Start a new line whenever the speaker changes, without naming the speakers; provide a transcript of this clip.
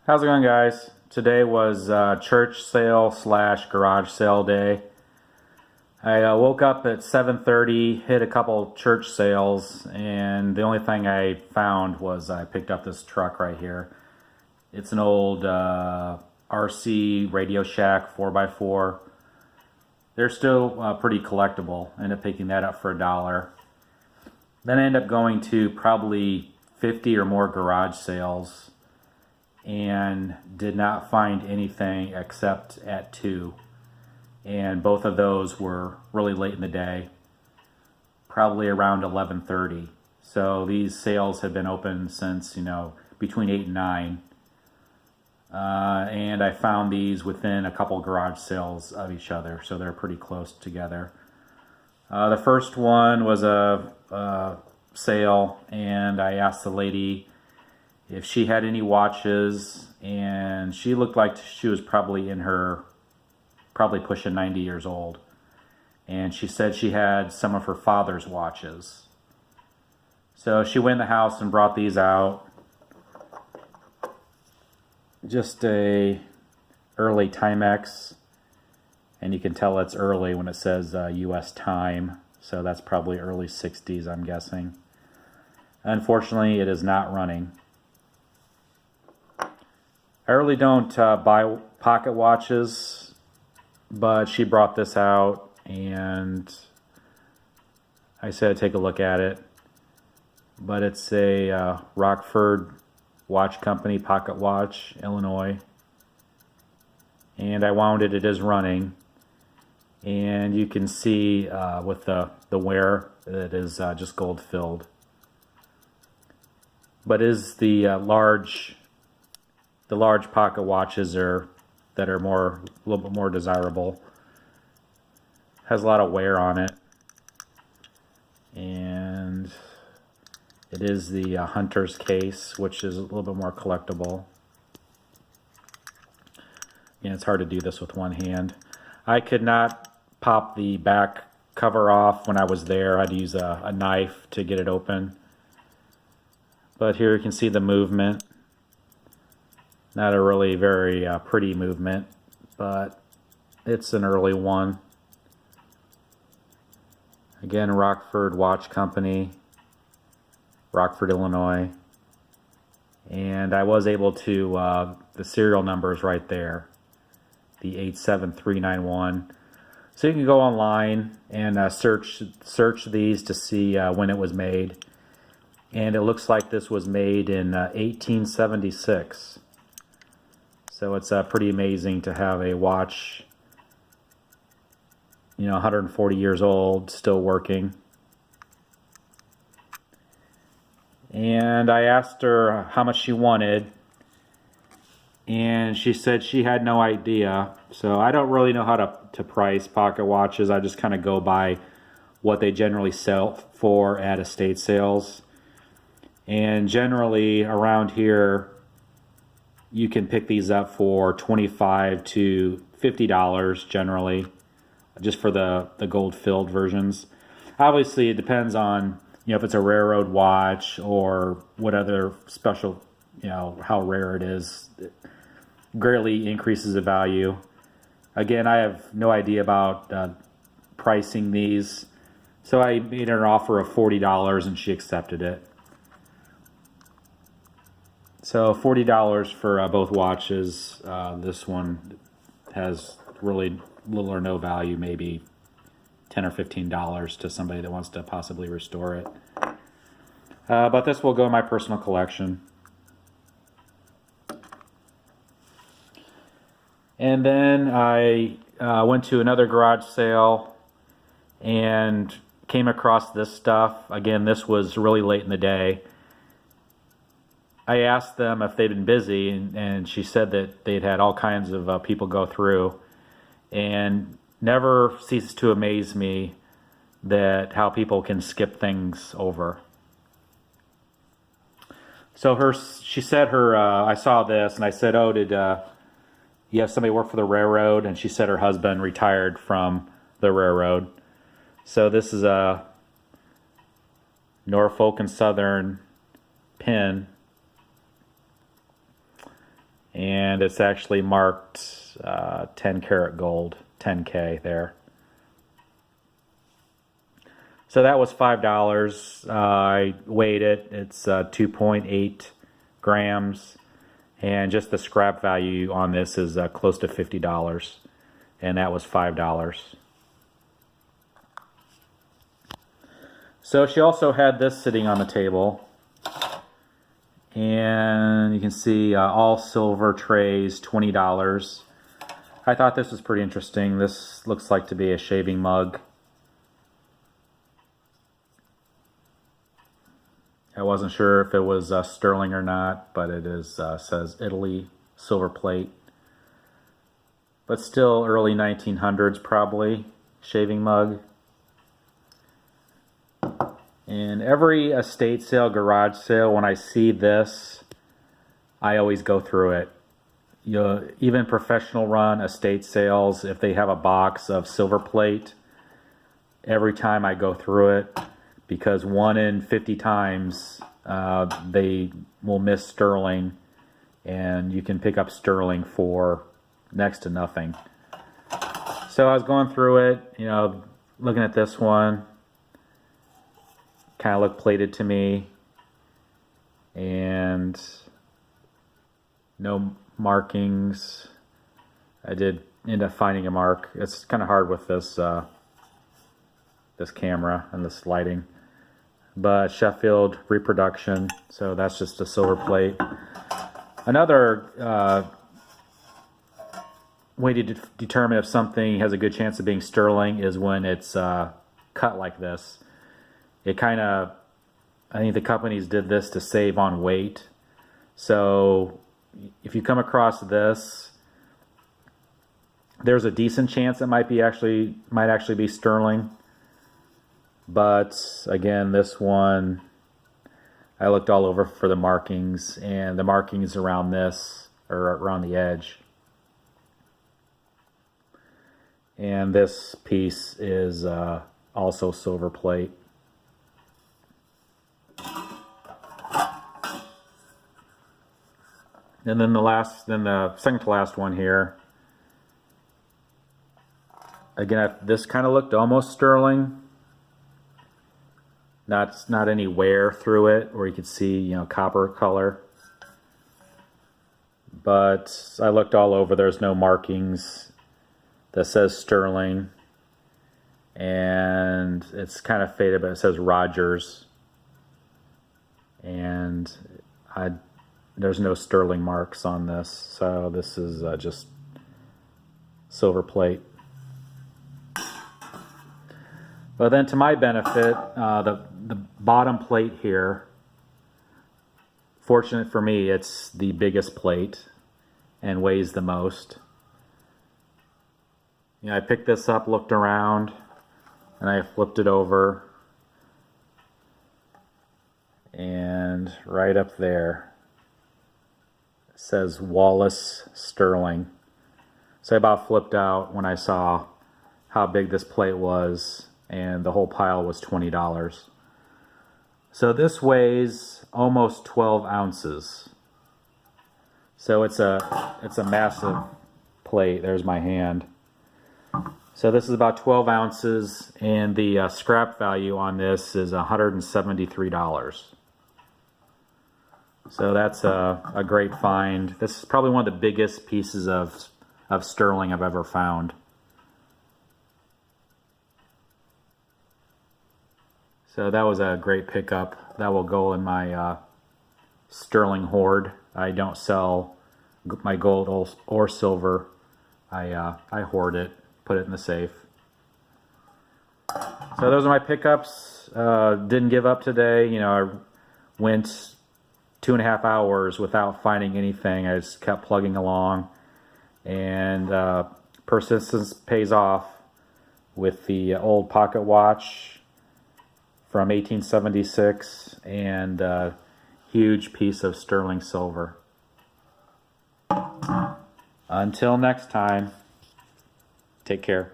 How's it going, guys? Today was church sale slash garage sale day. I woke up at 7:30, hit a couple church sales, and the only thing I found was I picked up this truck right here. It's an old RC Radio Shack 4x4. They're still pretty collectible. I ended up picking that up for $1. Then I ended up going to probably 50 or more garage sales and did not find anything except at two. And both of those were really late in the day, probably around 11:30. So these sales have been open since, between 8 and 9. And I found these within a couple garage sales of each other, so they're pretty close together. The first one was a sale, and I asked the lady if she had any watches, and she looked like she was probably pushing 90 years old. And she said she had some of her father's watches. So she went in the house and brought these out. Just a early Timex, and you can tell it's early when it says US time, so that's probably early 60s, I'm guessing. Unfortunately, it is not running. I really don't buy pocket watches, but she brought this out, and I said I'd take a look at it. But it's a Rockford Watch Company pocket watch, Illinois. And I wound it. It is running. And you can see with the wear that it is just gold filled. But is the large pocket watches that are a little bit more desirable. Has a lot of wear on it, and it is the Hunter's case, which is a little bit more collectible. And it's hard to do this with one hand. I could not pop the back cover off when I was there. I had to use a knife to get it open. But here you can see the movement. Not a really very pretty movement, but it's an early one. Again, Rockford Watch Company, Rockford, Illinois. And I was able to, the serial number is right there, the 87391. So you can go online and search these to see when it was made. And it looks like this was made in 1876. So it's pretty amazing to have a watch, 140 years old, still working. And I asked her how much she wanted, and she said she had no idea. So I don't really know how to price pocket watches. I just kind of go by what they generally sell for at estate sales. And generally around here, you can pick these up for $25 to $50 generally, just for the gold filled versions. Obviously, it depends on if it's a railroad watch or what other special, how rare it is. It greatly increases the value. Again, I have no idea about pricing these, so I made her an offer of $40 and she accepted it. So $40 for both watches. This one has really little or no value, maybe $10 or $15 to somebody that wants to possibly restore it. But this will go in my personal collection. And then I went to another garage sale and came across this stuff. Again, this was really late in the day. I asked them if they'd been busy, and she said that they'd had all kinds of people go through, and never ceases to amaze me that how people can skip things over. So she said I saw this, and I said, oh, did you have somebody work for the railroad? And she said her husband retired from the railroad. So this is a Norfolk and Southern pin. and it's actually marked 10 karat gold, 10K there. So that was $5. I weighed it. It's 2.8 grams. And just the scrap value on this is close to $50. And that was $5. So she also had this sitting on the table. And you can see all silver trays, $20. I thought this was pretty interesting. This looks like to be a shaving mug. I wasn't sure if it was sterling or not, but it is says Italy silver plate. But still early 1900s probably, shaving mug. And every estate sale, garage sale, when I see this, I always go through it. Even professional run estate sales, if they have a box of silver plate, every time I go through it, because 1 in 50 times they will miss sterling, and you can pick up sterling for next to nothing. So I was going through it, looking at this one. Kind of looked plated to me, and no markings. I did end up finding a mark. It's kind of hard with this this camera and this lighting, but Sheffield reproduction, so that's just a silver plate. Another way to determine if something has a good chance of being sterling is when it's cut like this. It kind of, I think the companies did this to save on weight. So if you come across this, there's a decent chance it might actually be sterling. But again, this one, I looked all over for the markings, and the markings around this are around the edge. And this piece is also silver plate. And then the second to last one here. Again, this kind of looked almost sterling. Not any wear through it, where you could see, copper color. But I looked all over. There's no markings that says sterling, and it's kind of faded, but it says Rogers, and there's no sterling marks on this, so this is just silver plate. But then, to my benefit, the bottom plate here, fortunate for me, it's the biggest plate and weighs the most. I picked this up, looked around, and I flipped it over, and right up there it says Wallace Sterling. So I about flipped out when I saw how big this plate was, and the whole pile was $20. So this weighs almost 12 ounces. So it's a massive plate. There's my hand. So this is about 12 ounces, and the scrap value on this is $173. So that's a great find. This is probably one of the biggest pieces of sterling I've ever found. So that was a great pickup. That will go in my sterling hoard. I don't sell my gold or silver. I hoard it, put it in the safe. So those are my pickups. Didn't give up today. I went 2.5 hours without finding anything. I just kept plugging along, and persistence pays off with the old pocket watch from 1876 and a huge piece of sterling silver. Until next time, take care.